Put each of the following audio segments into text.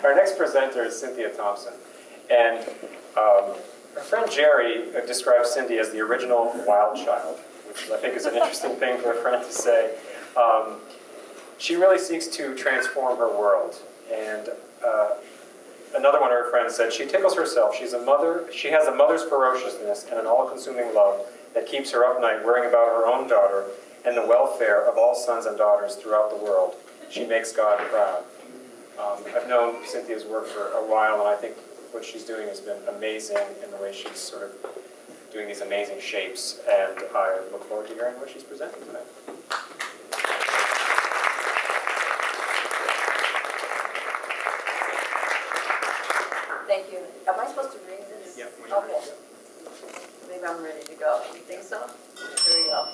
Our next presenter is Cynthia Thompson. And her friend Jerry describes Cindy as the original wild child, which I think is an interesting thing for a friend to say. She really seeks to transform her world. And another one of her friends said, she tickles herself. She's a mother. She has a mother's ferociousness and an all-consuming love that keeps her up night worrying about her own daughter and the welfare of all sons and daughters throughout the world. She makes God proud. I've known Cynthia's work for a while, and I think what she's doing has been amazing in the way she's sort of doing these amazing shapes, and I look forward to hearing what she's presenting tonight. Thank you. Am I supposed to read this? Yep. Okay. Maybe I'm ready to go. You think so? Here we go.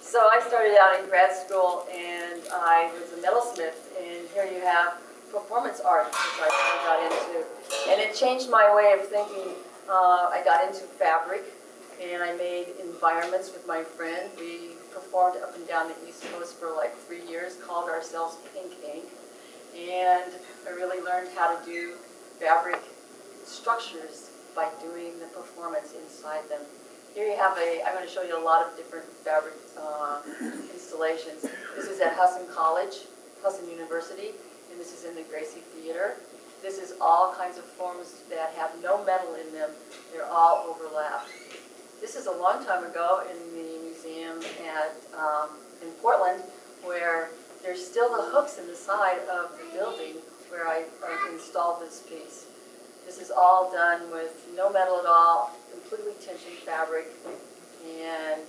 So I started out in grad school, and I was a metalsmith, and here you have performance art, which I got into. And it changed my way of thinking. I got into fabric, and I made environments with my friend. We performed up and down the East Coast for like 3 years, called ourselves Pink Ink. And I really learned how to do fabric structures by doing the performance inside them. Here you have I'm going to show you a lot of different fabric installations. This is at Hudson University, and this is in the Gracie Theater. This is all kinds of forms that have no metal in them. They're all overlapped. This is a long time ago in the museum in Portland, where there's still the hooks in the side of the building where I installed this piece. This is all done with no metal at all, completely tensioned fabric, and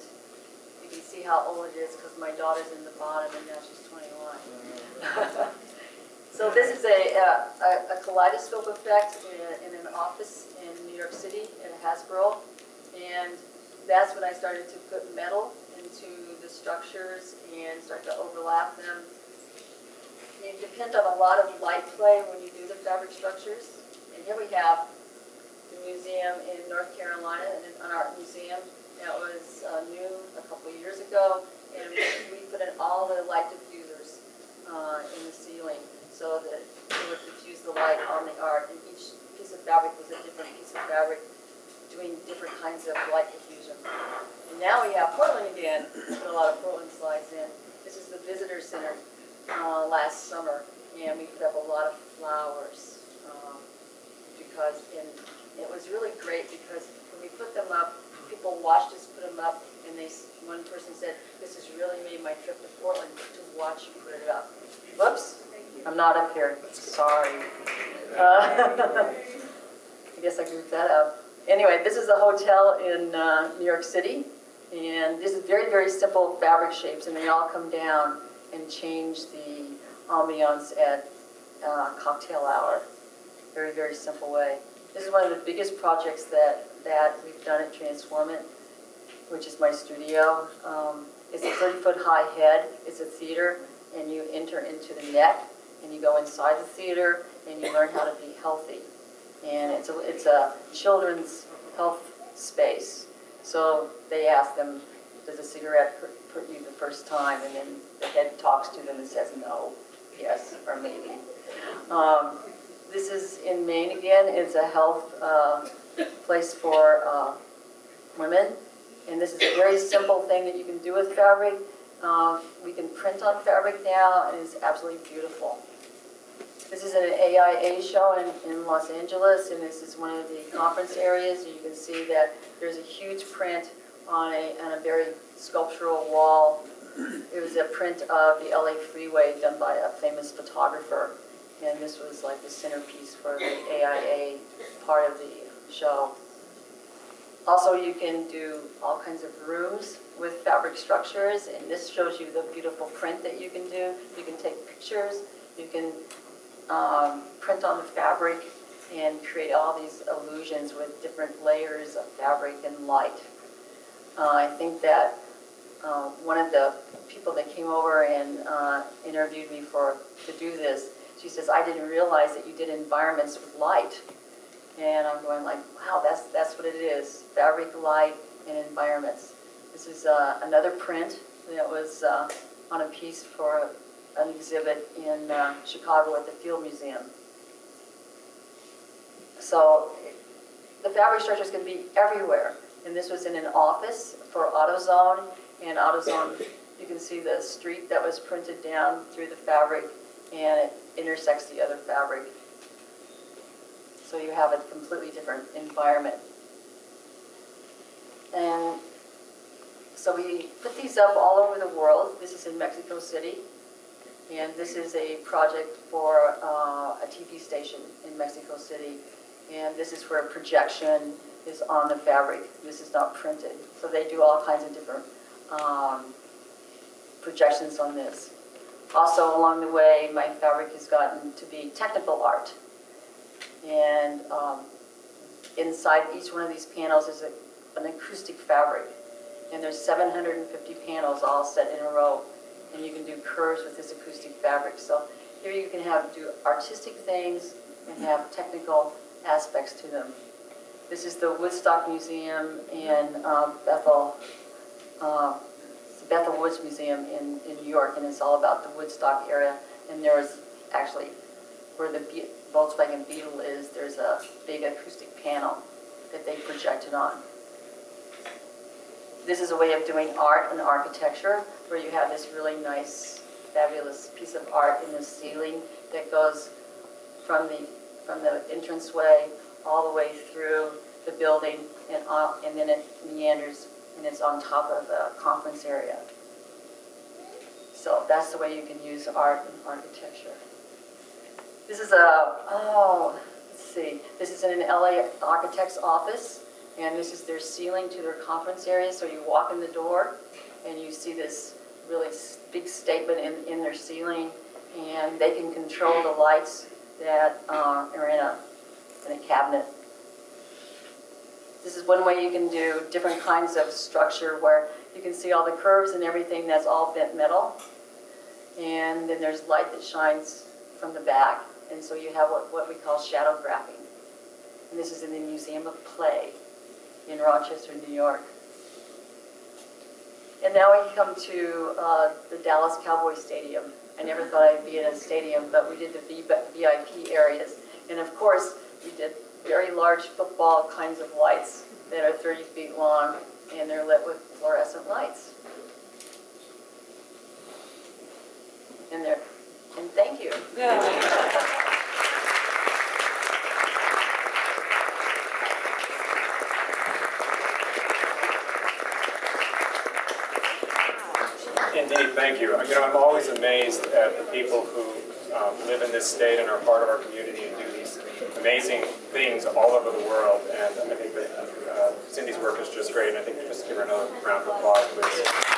you can see how old it is because my daughter's in the bottom and now she's 21. So this is a kaleidoscope effect in an office in New York City at Hasbro, and that's when I started to put metal into the structures and start to overlap them. You depend on a lot of light play when you do the fabric structures. And here we have the museum in North Carolina, an art museum that was new a couple of years ago, and we put in all the light diffusers in the ceiling so that it would diffuse the light on the art, and each piece of fabric was a different piece of fabric doing different kinds of light diffusion. And now we have Portland again. We put a lot of Portland slides in. This is the visitor center last summer, and we put up a lot of flowers. And it was really great because when we put them up, people watched us put them up, and one person said, "This has really made my trip to Portland to watch you put it up." Whoops, I'm not up here. Sorry. I guess I goofed that up. Anyway, this is a hotel in New York City, and this is very, very simple fabric shapes, and they all come down and change the ambiance at cocktail hour. Very, very simple way. This is one of the biggest projects that we've done at Transform It, which is my studio. It's a 30-foot high head. It's a theater, and you enter into the net, and you go inside the theater, and you learn how to be healthy. And it's a children's health space. So they ask them, does a cigarette hurt you the first time? And then the head talks to them and says no, yes, or maybe. This is in Maine again. It's a health place for women. And this is a very simple thing that you can do with fabric. We can print on fabric now, and it's absolutely beautiful. This is an AIA show in Los Angeles, and this is one of the conference areas. You can see that there's a huge print on a very sculptural wall. It was a print of the LA freeway done by a famous photographer. And this was like the centerpiece for the AIA part of the show. Also, you can do all kinds of rooms with fabric structures, and this shows you the beautiful print that you can do. You can take pictures, you can print on the fabric, and create all these illusions with different layers of fabric and light. I think that one of the people that came over and interviewed me to do this, she says, "I didn't realize that you did environments with light." And I'm going like, wow, that's what it is, fabric, light, and environments. This is another print that was on a piece for an exhibit in Chicago at the Field Museum. So the fabric structures can be everywhere. And this was in an office for AutoZone. And AutoZone, you can see the streak that was printed down through the fabric, and it intersects the other fabric. So you have a completely different environment. And so we put these up all over the world. This is in Mexico City. And this is a project for a TV station in Mexico City. And this is where projection is on the fabric. This is not printed. So they do all kinds of different projections on this. Also, along the way, my fabric has gotten to be technical art. And inside each one of these panels is an acoustic fabric. And there's 750 panels all set in a row. And you can do curves with this acoustic fabric. So here you can do artistic things and have technical aspects to them. This is the Woodstock Museum in Bethel. It's the Bethel Woods Museum in New York, and it's all about the Woodstock area. And there was actually, where the Volkswagen Beetle is, there's a big acoustic panel that they projected on. This is a way of doing art and architecture, where you have this really nice, fabulous piece of art in the ceiling that goes from the entranceway all the way through the building, and then it meanders, and it's on top of the conference area. So that's the way you can use art and architecture. This is let's see, this is in an LA architect's office, and this is their ceiling to their conference area. So you walk in the door, and you see this really big statement in their ceiling, and they can control the lights that are in a cabinet. This is one way you can do different kinds of structure where you can see all the curves and everything. That's all bent metal. And then there's light that shines from the back. And so you have what we call shadow graphing. And this is in the Museum of Play in Rochester, New York. And now we come to the Dallas Cowboy Stadium. I never thought I'd be in a stadium, but we did the VIP areas. And of course, we did very large football kinds of lights that are 30 feet long, and they're lit with fluorescent lights. And thank you. Indeed, thank you. You know, I'm always amazed at the people who live in this state and are part of our community and do these amazing things all over the world. And I think that Cindy's work is just great. And I think just give her another round of applause, please.